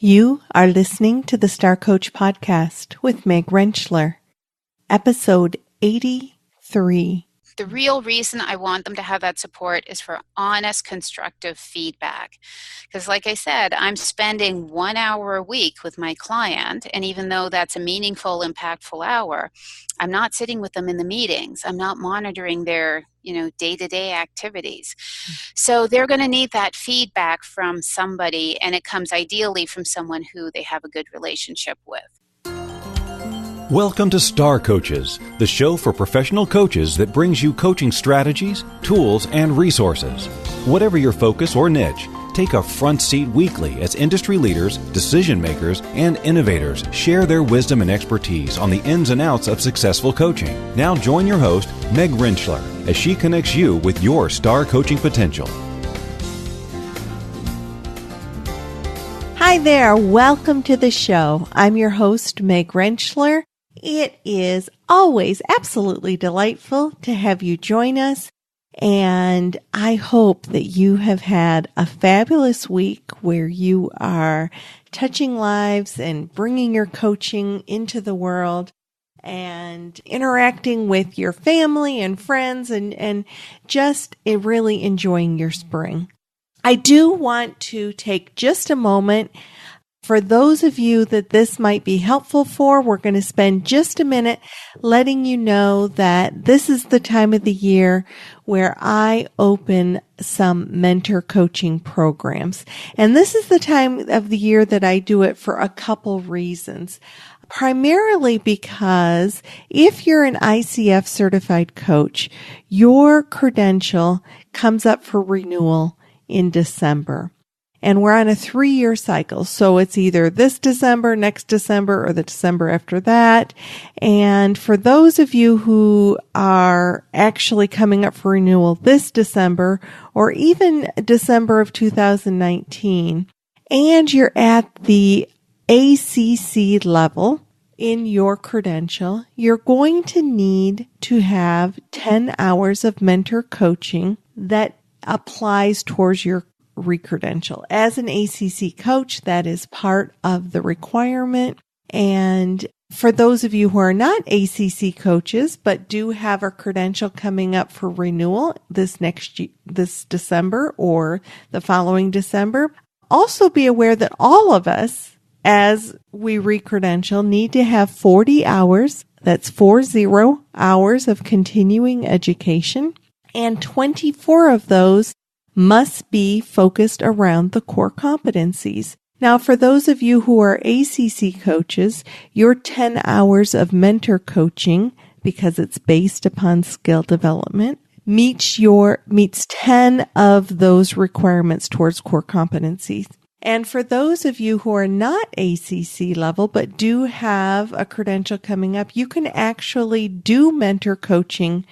You are listening to the Star Coach Podcast with Meg Rentschler, episode 83. The real reason I want them to have that support is for honest, constructive feedback. Because like I said, I'm spending 1 hour a week with my client, and even though that's a meaningful, impactful hour, I'm not sitting with them in the meetings. I'm not monitoring their, day-to-day activities. So they're going to need that feedback from somebody, and it comes ideally from someone who they have a good relationship with. Welcome to Star Coaches, the show for professional coaches that brings you coaching strategies, tools, and resources. Whatever your focus or niche, take a front seat weekly as industry leaders, decision makers, and innovators share their wisdom and expertise on the ins and outs of successful coaching. Now join your host, Meg Rentschler, as she connects you with your star coaching potential. Hi there, welcome to the show. I'm your host, Meg Rentschler. It is always absolutely delightful to have you join us, and I hope that you have had a fabulous week where you are touching lives and bringing your coaching into the world and interacting with your family and friends and just really enjoying your spring. I do want to take just a moment. For those of you that this might be helpful for, we're going to spend just a minute letting you know that this is the time of the year where I open some mentor coaching programs. And this is the time of the year that I do it for a couple reasons. Primarily because if you're an ICF certified coach, your credential comes up for renewal in December. And we're on a 3-year cycle. So it's either this December, next December, or the December after that. And for those of you who are actually coming up for renewal this December, or even December of 2019, and you're at the ACC level in your credential, you're going to need to have 10 hours of mentor coaching that applies towards your recredential. As an ACC coach, that is part of the requirement. And for those of you who are not ACC coaches, but do have a credential coming up for renewal this December or the following December, also be aware that all of us, as we recredential, need to have 40 hours, that's 40 hours of continuing education, and 24 of those must be focused around the core competencies. Now, for those of you who are ACC coaches, your 10 hours of mentor coaching, because it's based upon skill development, meets 10 of those requirements towards core competencies. And for those of you who are not ACC level, but do have a credential coming up, you can actually do mentor coaching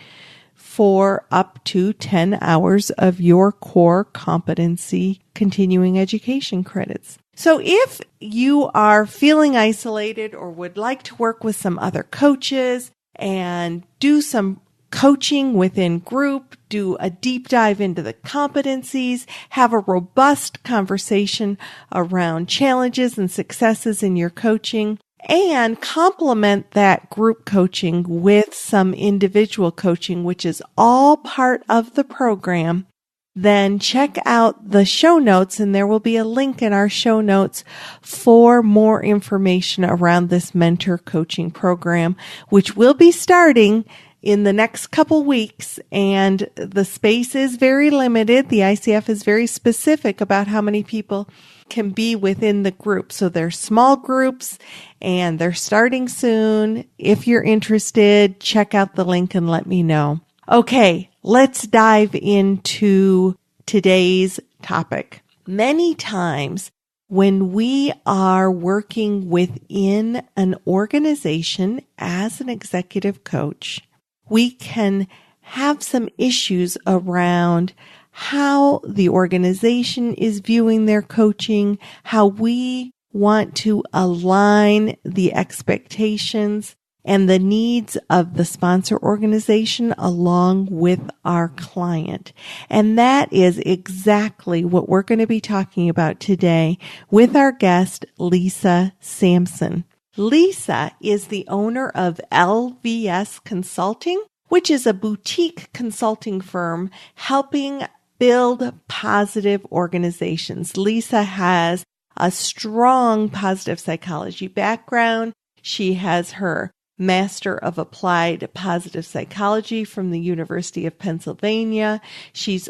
for up to 10 hours of your core competency continuing education credits. So if you are feeling isolated or would like to work with some other coaches and do some coaching within group, do a deep dive into the competencies, have a robust conversation around challenges and successes in your coaching, and complement that group coaching with some individual coaching, which is all part of the program, then check out the show notes, and there will be a link in our show notes for more information around this mentor coaching program, which will be starting in the next couple weeks, and the space is very limited. The ICF is very specific about how many people can be within the group. So they're small groups and they're starting soon. If you're interested, check out the link and let me know. Okay, let's dive into today's topic. Many times when we are working within an organization as an executive coach, we can have some issues around how the organization is viewing their coaching, how we want to align the expectations, and the needs of the sponsor organization along with our client. And that is exactly what we're going to be talking about today with our guest, Lisa Sansom. Lisa is the owner of LVS Consulting, which is a boutique consulting firm helping build positive organizations. Lisa has a strong positive psychology background. She has her Master of Applied Positive Psychology from the University of Pennsylvania. She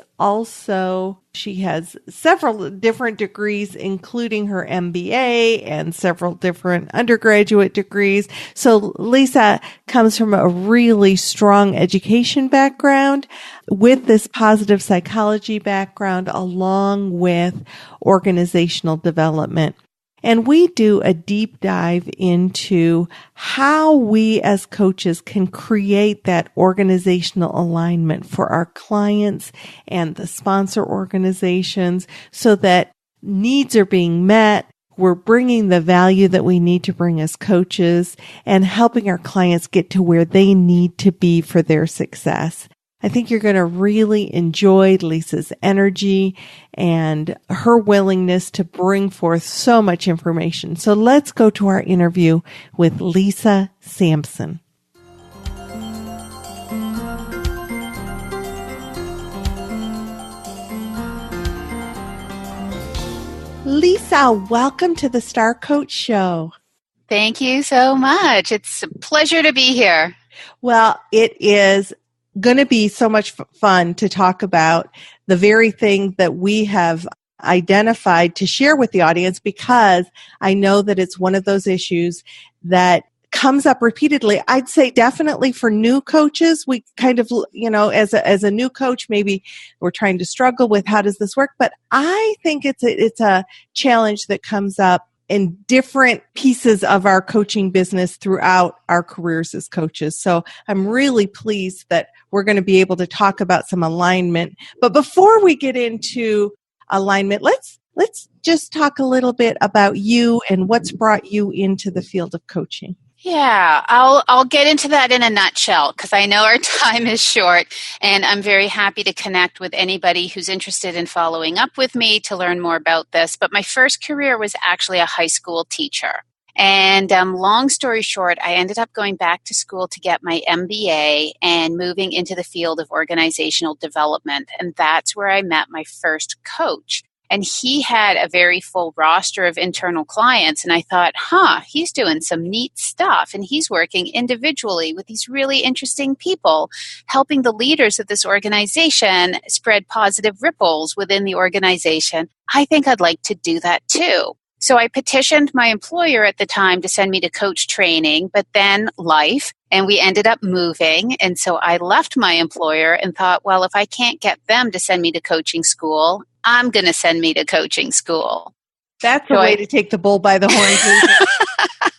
has several different degrees, including her MBA and several different undergraduate degrees. So Lisa comes from a really strong education background with this positive psychology background along with organizational development. And we do a deep dive into how we as coaches can create that organizational alignment for our clients and the sponsor organizations so that needs are being met. We're bringing the value that we need to bring as coaches and helping our clients get to where they need to be for their success. I think you're going to really enjoy Lisa's energy and her willingness to bring forth so much information. So let's go to our interview with Lisa Sansom. Lisa, welcome to the Star Coach Show. Thank you so much. It's a pleasure to be here. Well, it is going to be so much fun to talk about the very thing that we have identified to share with the audience, because I know that it's one of those issues that comes up repeatedly. I'd say definitely for new coaches, we kind of, as a new coach, maybe we're trying to struggle with how does this work? But I think it's a challenge that comes up in different pieces of our coaching business throughout our careers as coaches. So I'm really pleased that we're going to be able to talk about some alignment. But before we get into alignment, let's just talk a little bit about you and what's brought you into the field of coaching. Yeah, I'll get into that in a nutshell because I know our time is short, and I'm very happy to connect with anybody who's interested in following up with me to learn more about this. But my first career was actually a high school teacher. And long story short, I ended up going back to school to get my MBA and moving into the field of organizational development. And that's where I met my first coach. And he had a very full roster of internal clients. And I thought, he's doing some neat stuff. And he's working individually with these really interesting people, helping the leaders of this organization spread positive ripples within the organization. I think I'd like to do that too. So I petitioned my employer at the time to send me to coach training, but then life, and we ended up moving. And so I left my employer and thought, well, if I can't get them to send me to coaching school, I'm going to send me to coaching school. That's a way to take the bull by the horns.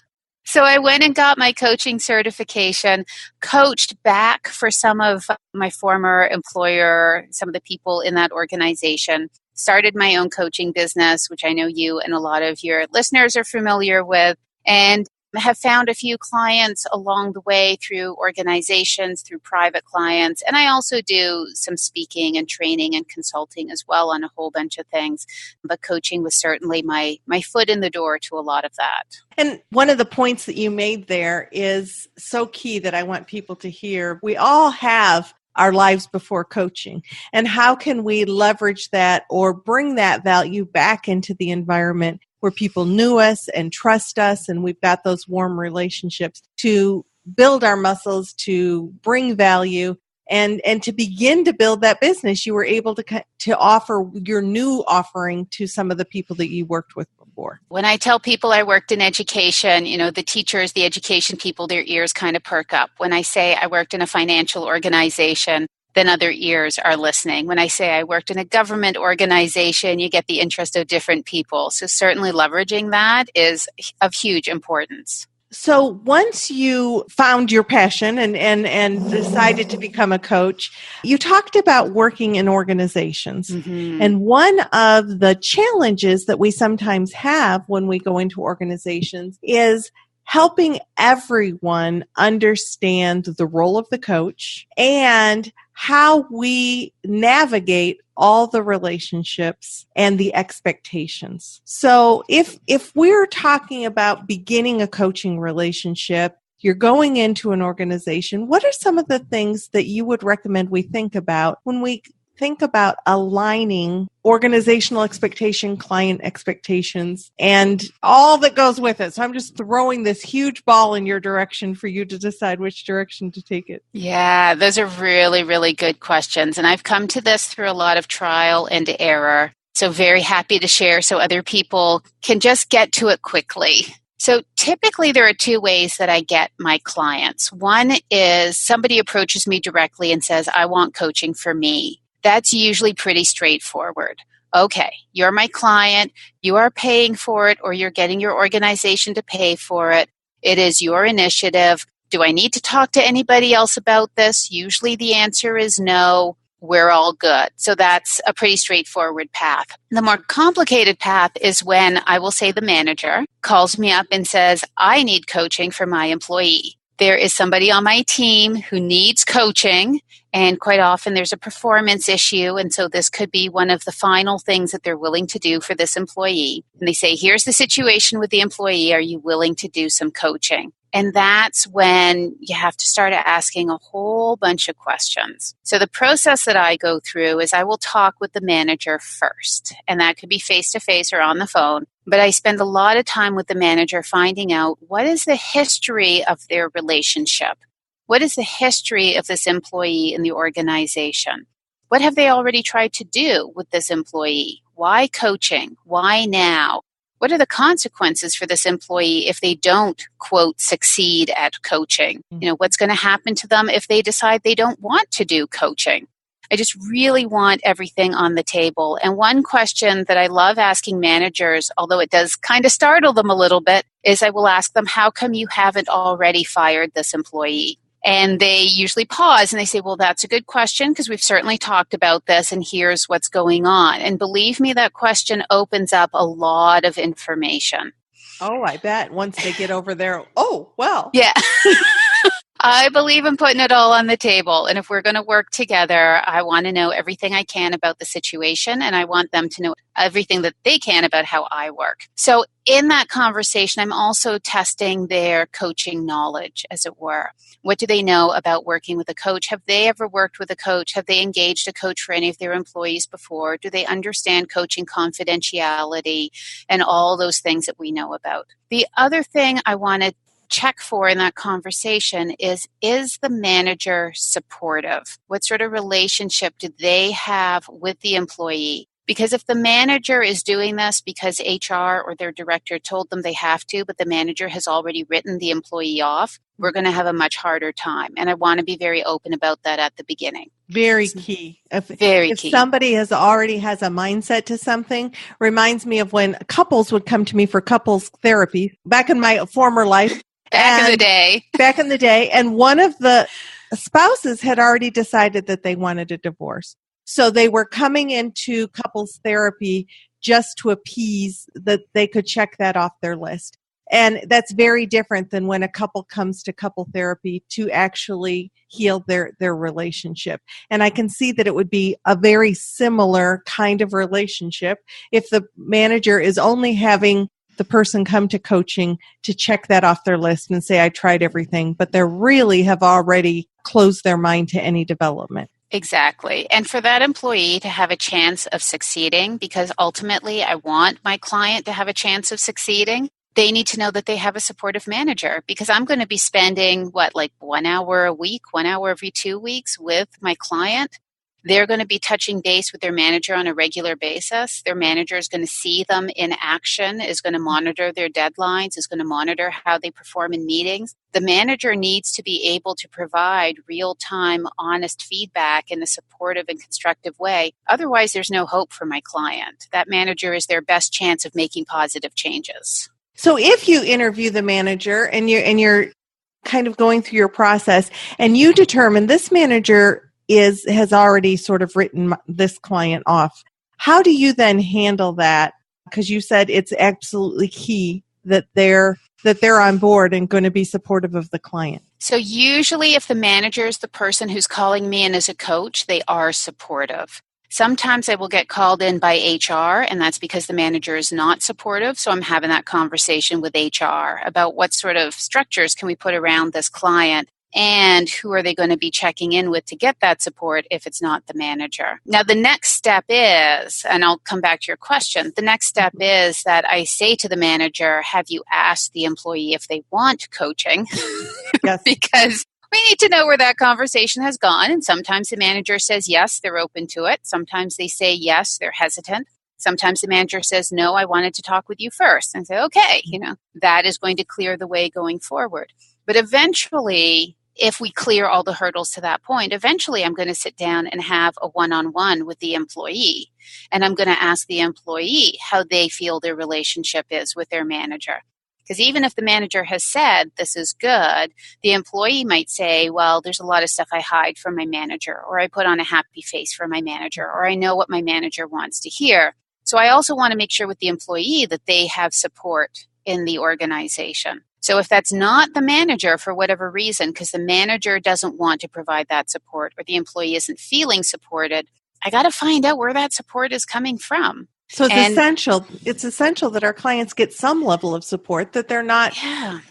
So I went and got my coaching certification, coached back for some of my former employer, some of the people in that organization, started my own coaching business, which I know you and a lot of your listeners are familiar with, and have found a few clients along the way through organizations, through private clients. And I also do some speaking and training and consulting as well on a whole bunch of things. But coaching was certainly my foot in the door to a lot of that. And one of the points that you made there is so key that I want people to hear. We all have our lives before coaching. And how can we leverage that or bring that value back into the environment where people knew us and trust us, and we've got those warm relationships to build our muscles, to bring value, and to begin to build that business. You were able to offer your new offering to some of the people that you worked with before. When I tell people I worked in education, the teachers, the education people, their ears kind of perk up. When I say I worked in a financial organization, then other ears are listening. When I say I worked in a government organization, you get the interest of different people. So certainly leveraging that is of huge importance. So once you found your passion and decided to become a coach, you talked about working in organizations. Mm-hmm. And one of the challenges that we sometimes have when we go into organizations is helping everyone understand the role of the coach and how we navigate all the relationships and the expectations. So if we're talking about beginning a coaching relationship, you're going into an organization, what are some of the things that you would recommend we think about when we think about aligning organizational expectation, client expectations, and all that goes with it? So I'm just throwing this huge ball in your direction for you to decide which direction to take it. Yeah, those are really, really good questions. And I've come to this through a lot of trial and error. So very happy to share so other people can just get to it quickly. So typically there are two ways that I get my clients. One is somebody approaches me directly and says, I want coaching for me. That's usually pretty straightforward. Okay, you're my client, you are paying for it, or you're getting your organization to pay for it. It is your initiative. Do I need to talk to anybody else about this? Usually the answer is no. We're all good. So that's a pretty straightforward path. The more complicated path is when I will say the manager calls me up and says, I need coaching for my employee. There is somebody on my team who needs coaching, and quite often there's a performance issue, and so this could be one of the final things that they're willing to do for this employee. And they say, here's the situation with the employee. Are you willing to do some coaching? And that's when you have to start asking a whole bunch of questions. So the process that I go through is I will talk with the manager first, and that could be face-to-face or on the phone. But I spend a lot of time with the manager finding out what is the history of their relationship. What is the history of this employee in the organization? What have they already tried to do with this employee? Why coaching? Why now? What are the consequences for this employee if they don't, quote, succeed at coaching? You know, what's going to happen to them if they decide they don't want to do coaching? I just really want everything on the table. And one question that I love asking managers, although it does kind of startle them a little bit, is I will ask them, how come you haven't already fired this employee? And they usually pause and they say, well, that's a good question because we've certainly talked about this and here's what's going on. And believe me, that question opens up a lot of information. Oh, I bet once they get over there. Oh, well. Yeah. I believe in putting it all on the table. And if we're going to work together, I want to know everything I can about the situation. And I want them to know everything that they can about how I work. So in that conversation, I'm also testing their coaching knowledge, as it were. What do they know about working with a coach? Have they ever worked with a coach? Have they engaged a coach for any of their employees before? Do they understand coaching confidentiality and all those things that we know about? The other thing I want to check for in that conversation is the manager supportive? What sort of relationship do they have with the employee? Because if the manager is doing this because HR or their director told them they have to, but the manager has already written the employee off, we're going to have a much harder time. And I want to be very open about that at the beginning. Very key. If key. Somebody already has a mindset to something, reminds me of when couples would come to me for couples therapy back in my former life. Back in the day. And one of the spouses had already decided that they wanted a divorce. So they were coming into couples therapy just to appease that they could check that off their list. And that's very different than when a couple comes to couple therapy to actually heal their relationship. And I can see that it would be a very similar kind of relationship if the manager is only having the person come to coaching to check that off their list and say, I tried everything, but they really have already closed their mind to any development. Exactly. And for that employee to have a chance of succeeding, because ultimately I want my client to have a chance of succeeding, they need to know that they have a supportive manager, because I'm going to be spending 1 hour a week, 1 hour every 2 weeks with my client. They're going to be touching base with their manager on a regular basis. Their manager is going to see them in action, is going to monitor their deadlines, is going to monitor how they perform in meetings. The manager needs to be able to provide real-time, honest feedback in a supportive and constructive way. Otherwise, there's no hope for my client. That manager is their best chance of making positive changes. So if you interview the manager and you're kind of going through your process and you determine this manager has already sort of written this client off, how do you then handle that? Because you said it's absolutely key that they're on board and going to be supportive of the client? So usually if the manager is the person who's calling me in as a coach, they are supportive. Sometimes I will get called in by HR, and that's because the manager is not supportive. So I'm having that conversation with HR about what sort of structures can we put around this client and who are they going to be checking in with to get that support if it's not the manager. Now, the next step is, and I'll come back to your question, the next step is that I say to the manager, have you asked the employee if they want coaching? Yes. Because we need to know where that conversation has gone. And sometimes the manager says yes, they're open to it. Sometimes they say yes, they're hesitant. Sometimes the manager says, no, I wanted to talk with you first. And say, okay, that is going to clear the way going forward. But eventually, if we clear all the hurdles to that point, eventually I'm going to sit down and have a one-on-one with the employee. And I'm going to ask the employee how they feel their relationship is with their manager. Because even if the manager has said this is good, the employee might say, well, there's a lot of stuff I hide from my manager, or I put on a happy face for my manager, or I know what my manager wants to hear. So I also want to make sure with the employee that they have support in the organization. So if that's not the manager for whatever reason, because the manager doesn't want to provide that support or the employee isn't feeling supported, I got to find out where that support is coming from. So it's essential that our clients get some level of support, that they're not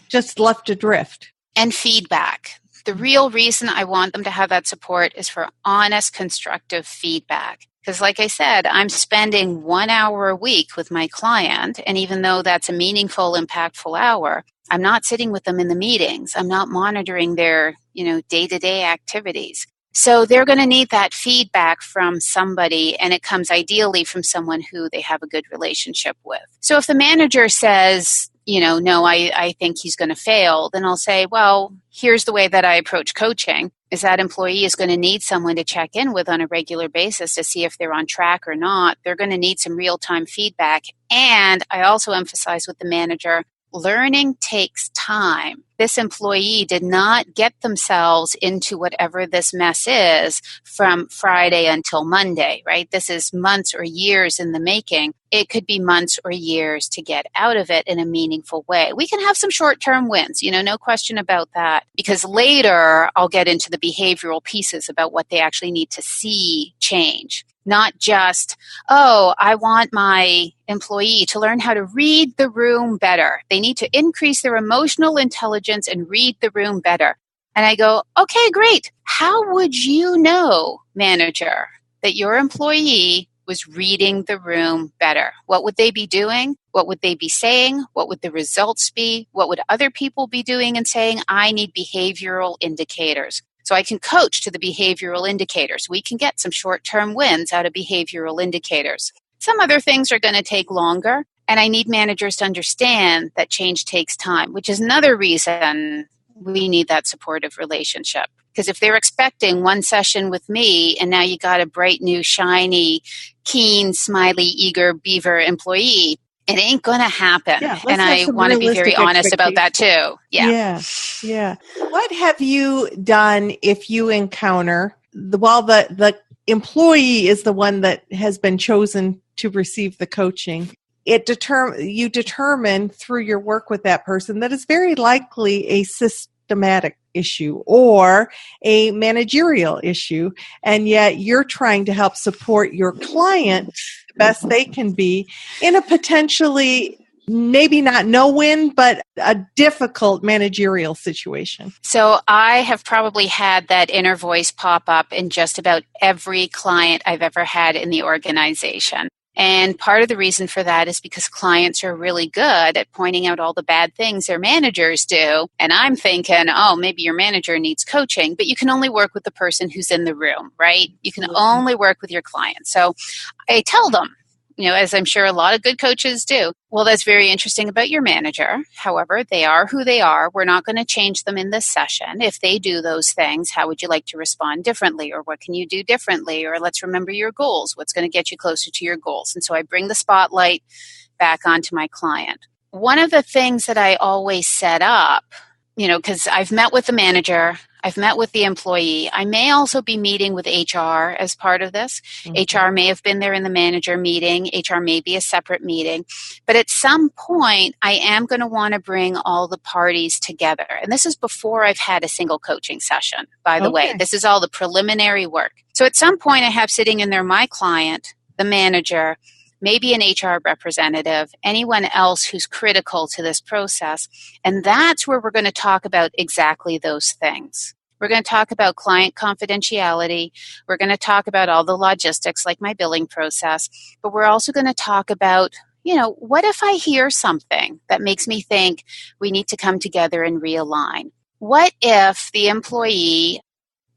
just left adrift. And feedback. The real reason I want them to have that support is for honest, constructive feedback. Because like I said, I'm spending 1 hour a week with my client. And even though that's a meaningful, impactful hour, I'm not sitting with them in the meetings. I'm not monitoring their, day-to-day activities. So they're going to need that feedback from somebody, and it comes ideally from someone who they have a good relationship with. So if the manager says, no, I think he's going to fail, then I'll say, well, here's the way that I approach coaching, is that employee is going to need someone to check in with on a regular basis to see if they're on track or not. They're going to need some real-time feedback. And I also emphasize with the manager, learning takes time. This employee did not get themselves into whatever this mess is from Friday until Monday, right? This is months or years in the making. It could be months or years to get out of it in a meaningful way. We can have some short-term wins, no question about that, because later I'll get into the behavioral pieces about what they actually need to see change. Not just, I want my employee to learn how to read the room better. They need to increase their emotional intelligence and read the room better. And I go, okay, great. How would you know, manager, that your employee was reading the room better? What would they be doing? What would they be saying? What would the results be? What would other people be doing and saying? I need behavioral indicators. So I can coach to the behavioral indicators. We can get some short-term wins out of behavioral indicators. Some other things are going to take longer, and I need managers to understand that change takes time, which is another reason we need that supportive relationship. Because if they're expecting one session with me, and now you got a bright, new, shiny, keen, smiley, eager beaver employee, it ain't going to happen. Yeah, and I want to be very honest about that too. Yeah. What have you done if you encounter, the employee is the one that has been chosen to receive the coaching? You determine through your work with that person that it's very likely a systematic issue or a managerial issue, and yet you're trying to help support your client the best they can be in a potentially maybe not no-win, but a difficult managerial situation. So I have probably had that inner voice pop up in just about every client I've ever had in the organization. And part of the reason for that is because clients are really good at pointing out all the bad things their managers do. And I'm thinking, maybe your manager needs coaching, but you can only work with the person who's in the room, right? You can only work with your client. So I tell them, as I'm sure a lot of good coaches do, well, that's very interesting about your manager. However, they are who they are. We're not going to change them in this session. If they do those things, how would you like to respond differently? Or what can you do differently? Or let's remember your goals. What's going to get you closer to your goals? And so I bring the spotlight back onto my client. One of the things that I always set up, because I've met with the manager, I've met with the employee. I may also be meeting with HR as part of this. HR may have been there in the manager meeting. HR may be a separate meeting. But at some point, I am going to want to bring all the parties together. And this is before I've had a single coaching session, by the way. This is all the preliminary work. So at some point, I have sitting in there my client, the manager, maybe an HR representative, anyone else who's critical to this process. And that's where we're going to talk about exactly those things. We're going to talk about client confidentiality. We're going to talk about all the logistics like my billing process. But we're also going to talk about, what if I hear something that makes me think we need to come together and realign? What if the employee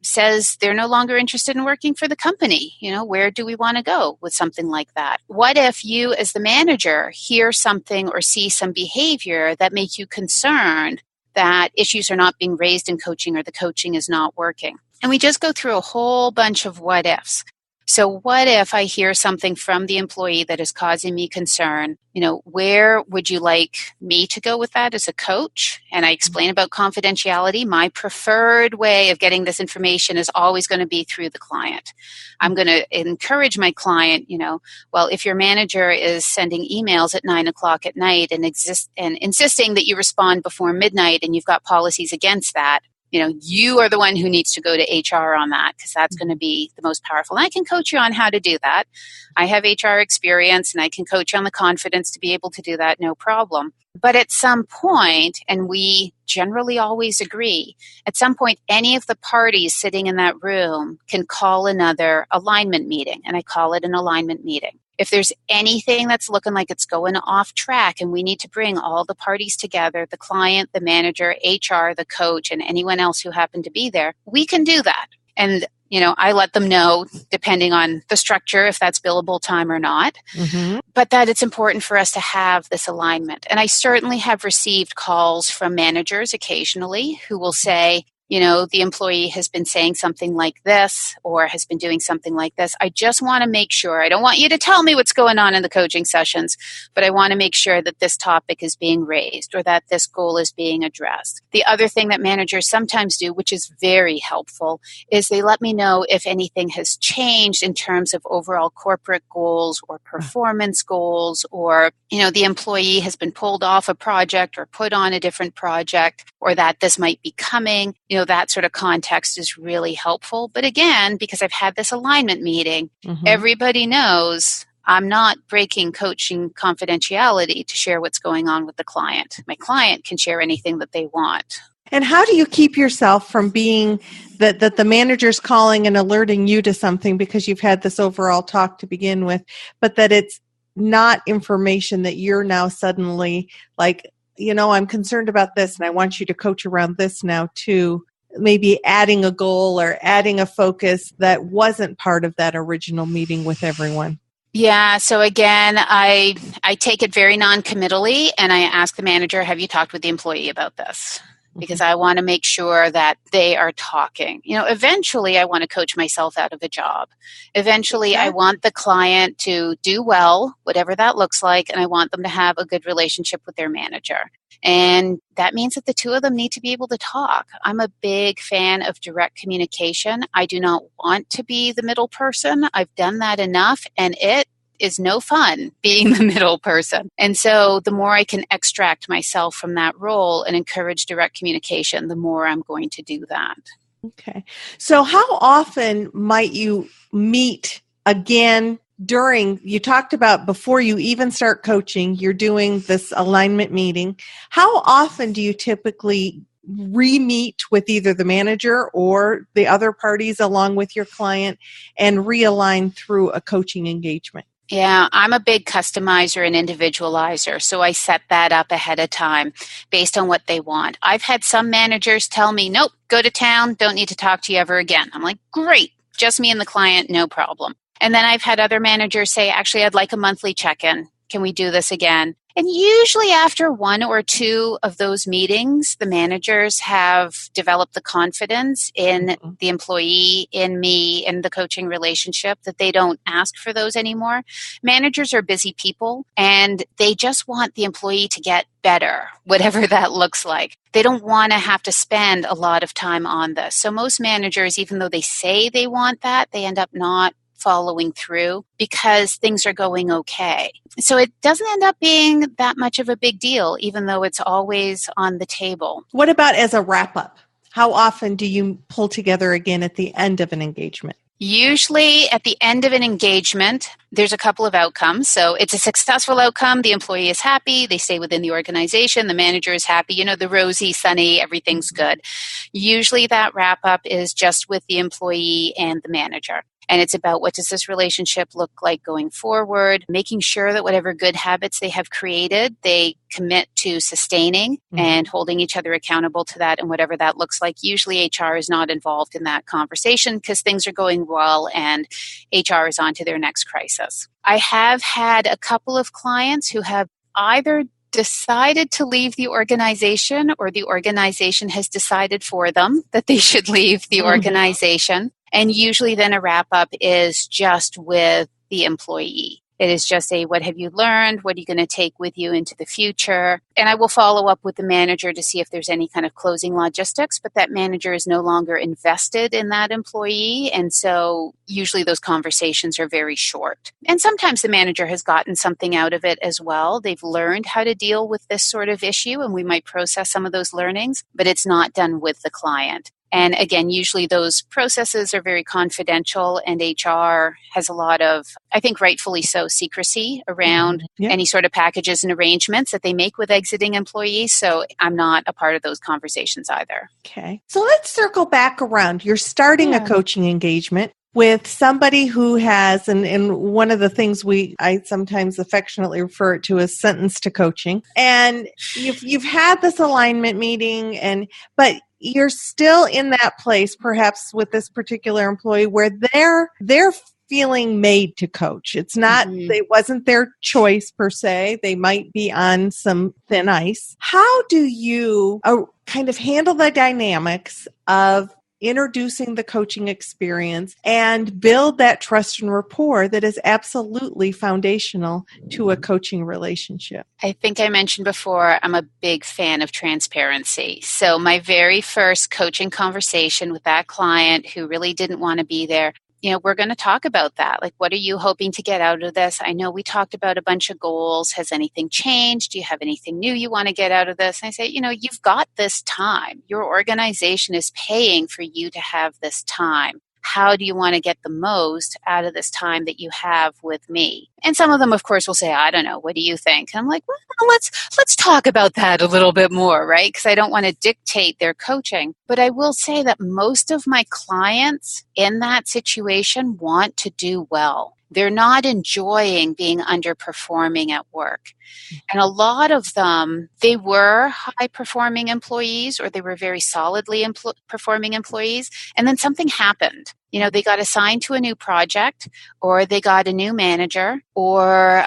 says they're no longer interested in working for the company? Where do we want to go with something like that? What if you as the manager hear something or see some behavior that make you concerned that issues are not being raised in coaching or the coaching is not working? And we just go through a whole bunch of what ifs. So what if I hear something from the employee that is causing me concern? Where would you like me to go with that as a coach? And I explain about confidentiality. My preferred way of getting this information is always going to be through the client. I'm going to encourage my client, if your manager is sending emails at 9:00 at night and insisting that you respond before midnight and you've got policies against that, you are the one who needs to go to HR on that, because that's going to be the most powerful. And I can coach you on how to do that. I have HR experience and I can coach you on the confidence to be able to do that, no problem. But at some point, and we generally always agree, at some point, any of the parties sitting in that room can call another alignment meeting. And I call it an alignment meeting. If there's anything that's looking like it's going off track and we need to bring all the parties together, the client, the manager, HR, the coach, and anyone else who happened to be there, we can do that. And, I let them know, depending on the structure, if that's billable time or not, but that it's important for us to have this alignment. And I certainly have received calls from managers occasionally who will say, the employee has been saying something like this or has been doing something like this. I just want to make sure, I don't want you to tell me what's going on in the coaching sessions, but I want to make sure that this topic is being raised or that this goal is being addressed. The other thing that managers sometimes do, which is very helpful, is they let me know if anything has changed in terms of overall corporate goals or performance goals, or, the employee has been pulled off a project or put on a different project, or that this might be coming. That sort of context is really helpful. But again, because I've had this alignment meeting, everybody knows I'm not breaking coaching confidentiality to share what's going on with the client. My client can share anything that they want. And how do you keep yourself from being that the manager's calling and alerting you to something because you've had this overall talk to begin with, but that it's not information that you're now suddenly like, I'm concerned about this and I want you to coach around this now too, maybe adding a goal or adding a focus that wasn't part of that original meeting with everyone? Yeah. So again, I take it very non-committally and I ask the manager, have you talked with the employee about this? Because I want to make sure that they are talking. Eventually I want to coach myself out of a job. Eventually I want the client to do well, whatever that looks like, and I want them to have a good relationship with their manager. And that means that the two of them need to be able to talk. I'm a big fan of direct communication. I do not want to be the middle person. I've done that enough, and it is no fun being the middle person. And so the more I can extract myself from that role and encourage direct communication, the more I'm going to do that. Okay. So how often might you meet again you talked about before you even start coaching, you're doing this alignment meeting. How often do you typically re-meet with either the manager or the other parties along with your client and realign through a coaching engagement? Yeah, I'm a big customizer and individualizer, so I set that up ahead of time based on what they want. I've had some managers tell me, nope, go to town, don't need to talk to you ever again. I'm like, great, just me and the client, no problem. And then I've had other managers say, actually, I'd like a monthly check-in. Can we do this again? And usually after one or two of those meetings, the managers have developed the confidence in the employee, in me, in the coaching relationship that they don't ask for those anymore. Managers are busy people and they just want the employee to get better, whatever that looks like. They don't want to have to spend a lot of time on this. So most managers, even though they say they want that, they end up not following through because things are going okay. So it doesn't end up being that much of a big deal, even though it's always on the table. What about as a wrap-up? How often do you pull together again at the end of an engagement? Usually at the end of an engagement, there's a couple of outcomes. So it's a successful outcome. The employee is happy. They stay within the organization. The manager is happy. The rosy, sunny, everything's good. Usually that wrap up is just with the employee and the manager. And it's about what does this relationship look like going forward, making sure that whatever good habits they have created, they commit to sustaining and holding each other accountable to that and whatever that looks like. Usually HR is not involved in that conversation because things are going well and HR is on to their next crisis. I have had a couple of clients who have either decided to leave the organization or the organization has decided for them that they should leave the organization. And usually then a wrap-up is just with the employee. It is just what have you learned? What are you going to take with you into the future? And I will follow up with the manager to see if there's any kind of closing logistics, but that manager is no longer invested in that employee. And so usually those conversations are very short. And sometimes the manager has gotten something out of it as well. They've learned how to deal with this sort of issue, and we might process some of those learnings, but it's not done with the client. And again, usually those processes are very confidential and HR has a lot of, I think rightfully so, secrecy around any sort of packages and arrangements that they make with exiting employees. So I'm not a part of those conversations either. Okay. So let's circle back around. You're starting a coaching engagement with somebody who has, and one of the things I sometimes affectionately refer it to as sentence to coaching. And you've had this alignment meeting but you're still in that place, perhaps with this particular employee, where they're feeling made to coach. It's not, it wasn't their choice per se. They might be on some thin ice. How do you kind of handle the dynamics of introducing the coaching experience and build that trust and rapport that is absolutely foundational to a coaching relationship? I think I mentioned before, I'm a big fan of transparency. So my very first coaching conversation with that client who really didn't want to be there, we're going to talk about that. Like, what are you hoping to get out of this? I know we talked about a bunch of goals. Has anything changed? Do you have anything new you want to get out of this? And I say, you've got this time. Your organization is paying for you to have this time. How do you want to get the most out of this time that you have with me? And some of them, of course, will say, I don't know, what do you think? And I'm like, well, let's talk about that a little bit more, right? Because I don't want to dictate their coaching. But I will say that most of my clients in that situation want to do well. They're not enjoying being underperforming at work. And a lot of them, they were high-performing employees or they were very solidly performing employees. And then something happened. They got assigned to a new project or they got a new manager or,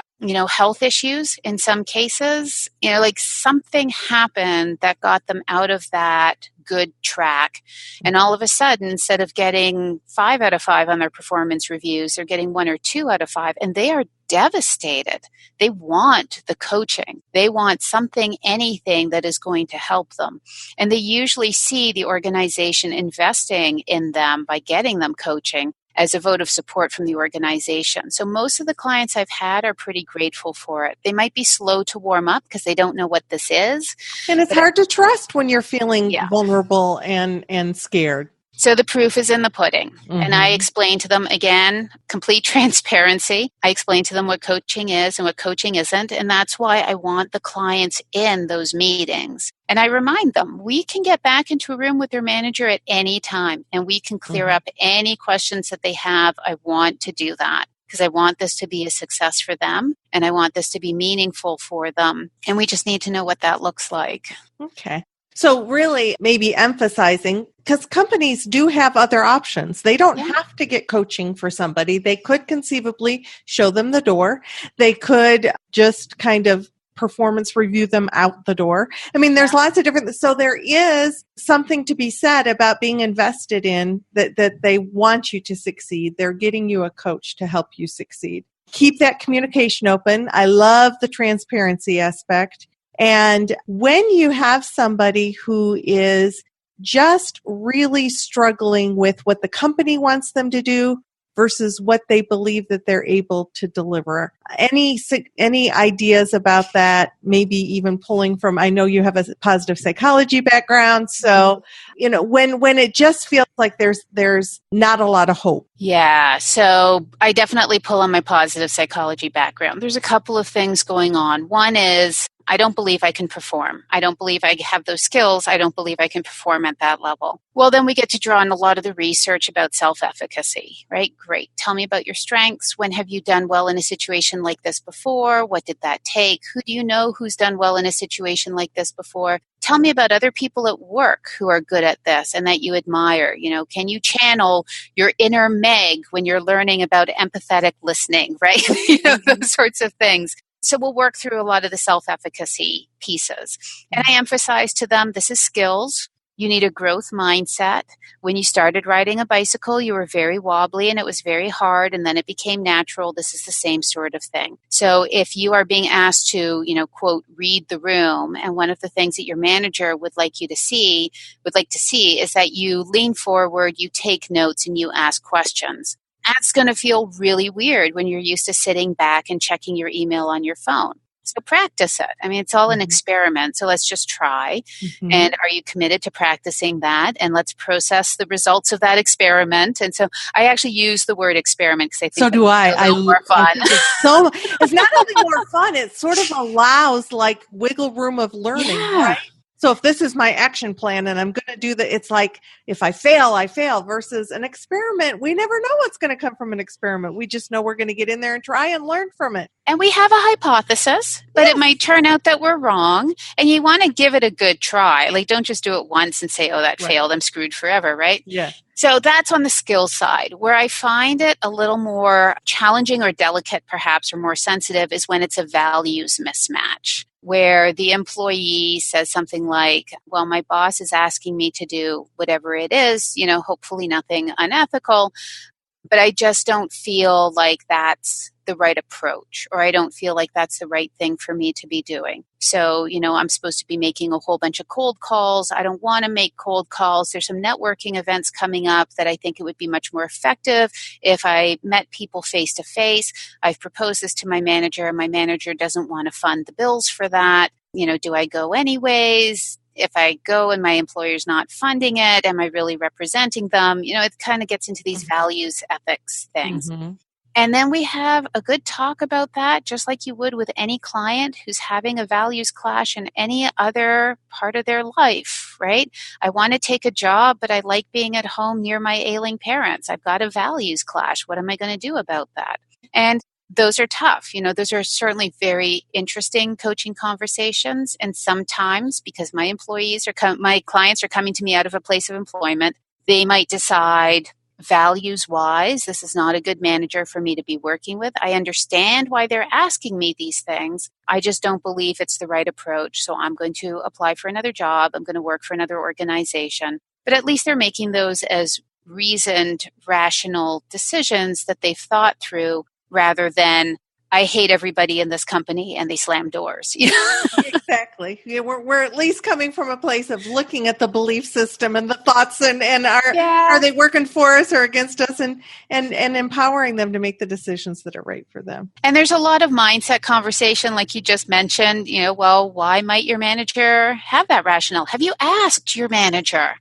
health issues in some cases. Like something happened that got them out of that good track. And all of a sudden, instead of getting 5 out of 5 on their performance reviews, they're getting 1 or 2 out of 5. And they are devastated. They want the coaching. They want something, anything that is going to help them. And they usually see the organization investing in them by getting them coaching as a vote of support from the organization. So most of the clients I've had are pretty grateful for it. They might be slow to warm up because they don't know what this is. And it's hard to trust when you're feeling vulnerable and scared. So the proof is in the pudding. And I explain to them, again, complete transparency. I explain to them what coaching is and what coaching isn't. And that's why I want the clients in those meetings. And I remind them, we can get back into a room with their manager at any time and we can clear up any questions that they have. I want to do that because I want this to be a success for them and I want this to be meaningful for them. And we just need to know what that looks like. Okay. So really maybe emphasizing, because companies do have other options. They don't have to get coaching for somebody. They could conceivably show them the door. They could just kind of performance review them out the door. I mean, there's lots of different, so there is something to be said about being invested in that they want you to succeed. They're getting you a coach to help you succeed. Keep that communication open. I love the transparency aspect. And when you have somebody who is just really struggling with what the company wants them to do versus what they believe that they're able to deliver. Any ideas about that? Maybe even pulling from, I know you have a positive psychology background. So, when it just feels like there's not a lot of hope. Yeah. So I definitely pull on my positive psychology background. There's a couple of things going on. One is, I don't believe I can perform. I don't believe I have those skills. I don't believe I can perform at that level. Well, then we get to draw on a lot of the research about self-efficacy, right? Great. Tell me about your strengths. When have you done well in a situation like this before? What did that take? Who do you know who's done well in a situation like this before? Tell me about other people at work who are good at this and that you admire. Can you channel your inner Meg when you're learning about empathetic listening, right? Those sorts of things. So we'll work through a lot of the self-efficacy pieces. And I emphasize to them, this is skills. You need a growth mindset. When you started riding a bicycle, you were very wobbly and it was very hard, and then it became natural. This is the same sort of thing. So if you are being asked to, quote, read the room, and one of the things that your manager would like to see is that you lean forward, you take notes, and you ask questions. That's going to feel really weird when you're used to sitting back and checking your email on your phone. So practice it. I mean, it's all an experiment. So let's just try. Mm-hmm. And are you committed to practicing that? And let's process the results of that experiment. And so I actually use the word experiment because I think so do I. A little more fun. It's not only more fun, it sort of allows like wiggle room of learning, right? So if this is my action plan and I'm going to do it's like, if I fail, I fail, versus an experiment. We never know what's going to come from an experiment. We just know we're going to get in there and try and learn from it. And we have a hypothesis, but it might turn out that we're wrong. And you want to give it a good try. Like, don't just do it once and say, oh, that failed, I'm screwed forever, right? Yeah. So that's on the skill side. Where I find it a little more challenging or delicate, perhaps, or more sensitive is when it's a values mismatch, where the employee says something like, well, my boss is asking me to do whatever it is, hopefully nothing unethical, but I just don't feel like that's the right approach, or I don't feel like that's the right thing for me to be doing. So, I'm supposed to be making a whole bunch of cold calls. I don't want to make cold calls. There's some networking events coming up that I think it would be much more effective if I met people face to face. I've proposed this to my manager, and my manager doesn't want to fund the bills for that. Do I go anyways? If I go and my employer's not funding it, am I really representing them? It kind of gets into these values, ethics things. Mm-hmm. And then we have a good talk about that, just like you would with any client who's having a values clash in any other part of their life, right? I want to take a job, but I like being at home near my ailing parents. I've got a values clash. What am I going to do about that? And those are tough. Those are certainly very interesting coaching conversations. And sometimes, because my clients are coming to me out of a place of employment, they might decide, values-wise, this is not a good manager for me to be working with. I understand why they're asking me these things. I just don't believe it's the right approach. So I'm going to apply for another job. I'm going to work for another organization. But at least they're making those as reasoned, rational decisions that they've thought through, rather than, I hate everybody in this company and they slam doors. Exactly. We're at least coming from a place of looking at the belief system and the thoughts and are they working for us or against us, and empowering them to make the decisions that are right for them. And there's a lot of mindset conversation, like you just mentioned, well, why might your manager have that rationale? Have you asked your manager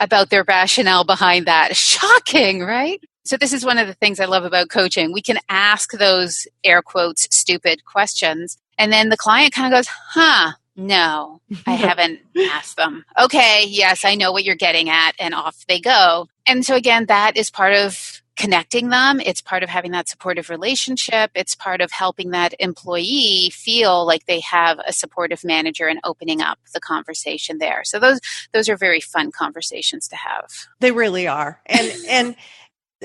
about their rationale behind that? Shocking, right? So this is one of the things I love about coaching. We can ask those, air quotes, stupid questions. And then the client kind of goes, no, I haven't asked them. Okay, yes, I know what you're getting at. And off they go. And so again, that is part of connecting them. It's part of having that supportive relationship. It's part of helping that employee feel like they have a supportive manager and opening up the conversation there. So those are very fun conversations to have. They really are. And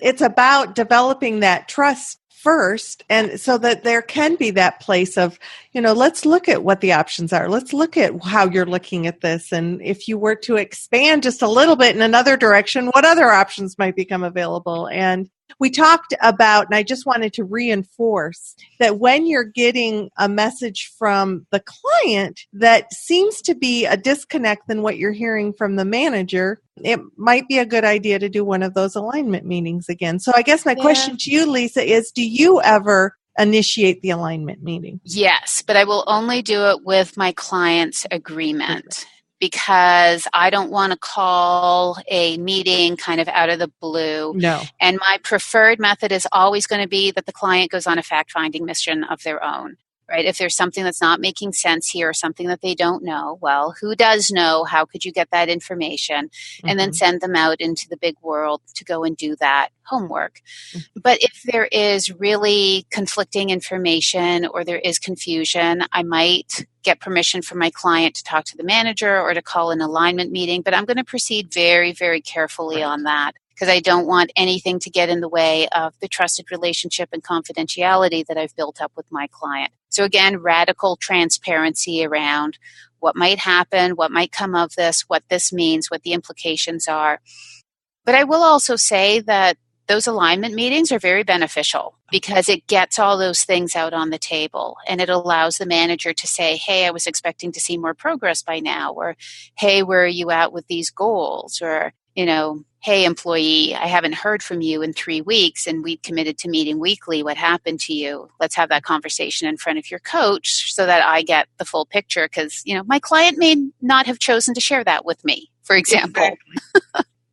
it's about developing that trust first, and so that there can be that place of, let's look at what the options are. Let's look at how you're looking at this. And if you were to expand just a little bit in another direction, what other options might become available? And we talked about, and I just wanted to reinforce that when you're getting a message from the client that seems to be a disconnect than what you're hearing from the manager, it might be a good idea to do one of those alignment meetings again. So I guess my question to you, Lisa, is do you ever initiate the alignment meeting? Yes, but I will only do it with my client's agreement. Because I don't want to call a meeting kind of out of the blue. No. And my preferred method is always going to be that the client goes on a fact-finding mission of their own, right? If there's something that's not making sense here or something that they don't know, well, who does know? How could you get that information? And then send them out into the big world to go and do that homework. But if there is really conflicting information or there is confusion, I might get permission from my client to talk to the manager or to call an alignment meeting. But I'm going to proceed very, very carefully on that because I don't want anything to get in the way of the trusted relationship and confidentiality that I've built up with my client. So again, radical transparency around what might happen, what might come of this, what this means, what the implications are. But I will also say that those alignment meetings are very beneficial because it gets all those things out on the table and it allows the manager to say, hey, I was expecting to see more progress by now, or hey, where are you at with these goals? Or, hey, employee, I haven't heard from you in 3 weeks and we committed to meeting weekly. What happened to you? Let's have that conversation in front of your coach so that I get the full picture because, my client may not have chosen to share that with me, for example.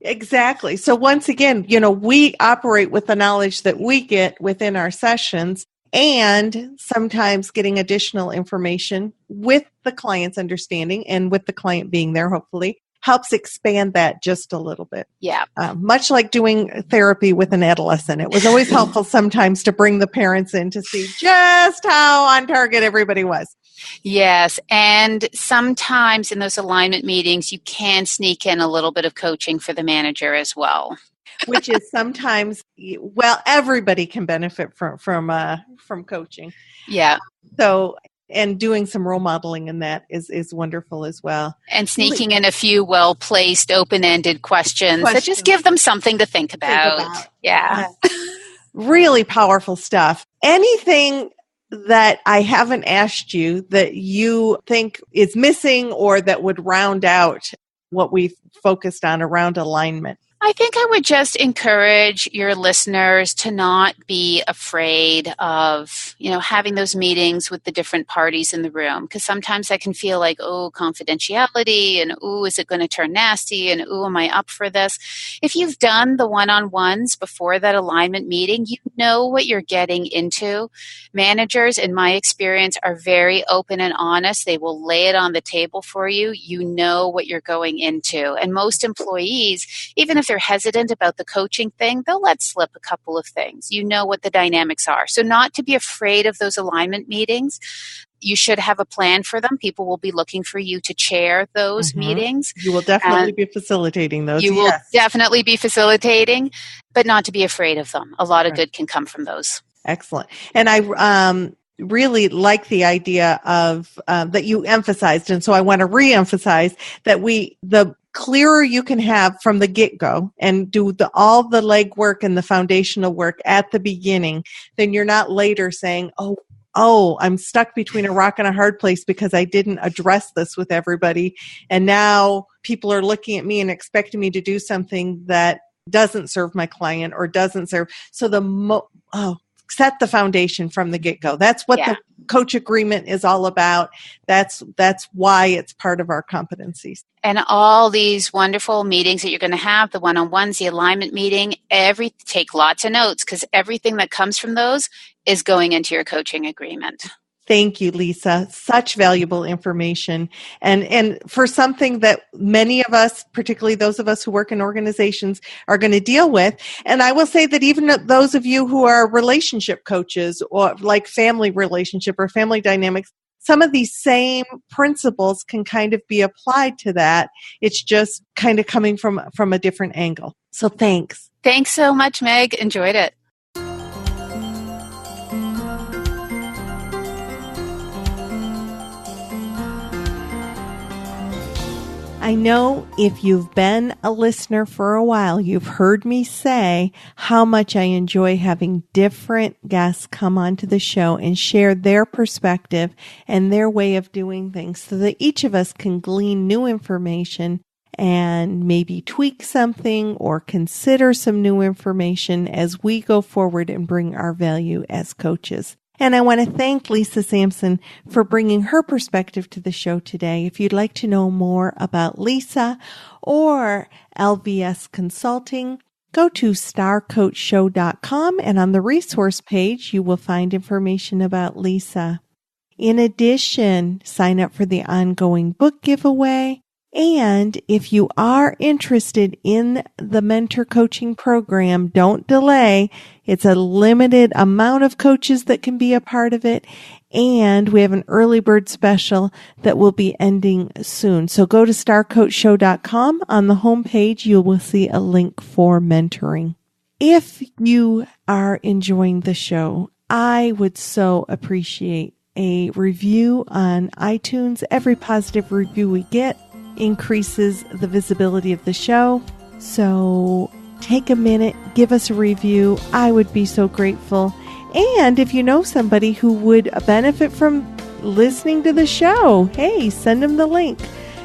Exactly. So once again, we operate with the knowledge that we get within our sessions and sometimes getting additional information with the client's understanding and with the client being there, hopefully, helps expand that just a little bit. Yeah. Much like doing therapy with an adolescent. It was always helpful sometimes to bring the parents in to see just how on target everybody was. Yes. And sometimes in those alignment meetings, you can sneak in a little bit of coaching for the manager as well. Which is sometimes, everybody can benefit from coaching. Yeah. So, and doing some role modeling in that is wonderful as well. And sneaking in a few well-placed, open-ended questions that just give them something to think about. Yeah. Really powerful stuff. Anything that I haven't asked you that you think is missing or that would round out what we've focused on around alignment? I think I would just encourage your listeners to not be afraid of, having those meetings with the different parties in the room. Because sometimes that can feel like, confidentiality and, is it going to turn nasty? And, am I up for this? If you've done the one-on-ones before that alignment meeting, you know what you're getting into. Managers, in my experience, are very open and honest. They will lay it on the table for you. You know what you're going into. And most employees, even if they're hesitant about the coaching thing, they'll let slip a couple of things. You know what the dynamics are. So not to be afraid of those alignment meetings. You should have a plan for them. People will be looking for you to chair those meetings. You will definitely be facilitating those. You will definitely be facilitating, but not to be afraid of them. A lot of good can come from those. Excellent. And I really like the idea of that you emphasized. And so I want to re-emphasize that the clearer you can have from the get-go and do all the legwork and the foundational work at the beginning, then you're not later saying, oh, I'm stuck between a rock and a hard place because I didn't address this with everybody. And now people are looking at me and expecting me to do something that doesn't serve my client or doesn't serve. So set the foundation from the get-go. That's what the coach agreement is all about. That's why it's part of our competencies. And all these wonderful meetings that you're going to have, the one-on-ones, the alignment meeting, take lots of notes because everything that comes from those is going into your coaching agreement. Thank you, Lisa. Such valuable information. And for something that many of us, particularly those of us who work in organizations, are going to deal with. And I will say that even those of you who are relationship coaches or like family relationship or family dynamics, some of these same principles can kind of be applied to that. It's just kind of coming from a different angle. So thanks. Thanks so much, Meg. Enjoyed it. I know if you've been a listener for a while, you've heard me say how much I enjoy having different guests come onto the show and share their perspective and their way of doing things so that each of us can glean new information and maybe tweak something or consider some new information as we go forward and bring our value as coaches. And I want to thank Lisa Sansom for bringing her perspective to the show today. If you'd like to know more about Lisa or LVS Consulting, go to starcoachshow.com, and on the resource page, you will find information about Lisa. In addition, sign up for the ongoing book giveaway. And if you are interested in the mentor coaching program, don't delay. It's a limited amount of coaches that can be a part of it. And we have an early bird special that will be ending soon. So go to starcoachshow.com. On the homepage, you will see a link for mentoring. If you are enjoying the show, I would so appreciate a review on iTunes. Every positive review we get increases the visibility of the show. So take a minute, give us a review. I would be so grateful. And if you know somebody who would benefit from listening to the show, hey, send them the link.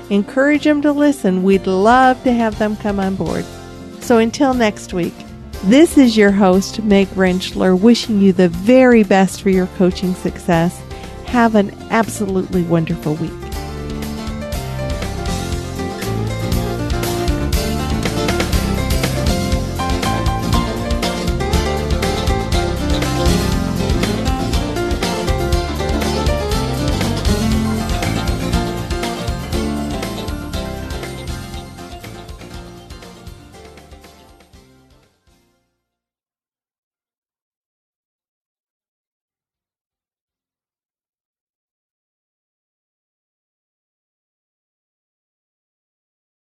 Encourage them to listen. We'd love to have them come on board. So until next week, this is your host, Meg Rentschler, wishing you the very best for your coaching success. Have an absolutely wonderful week.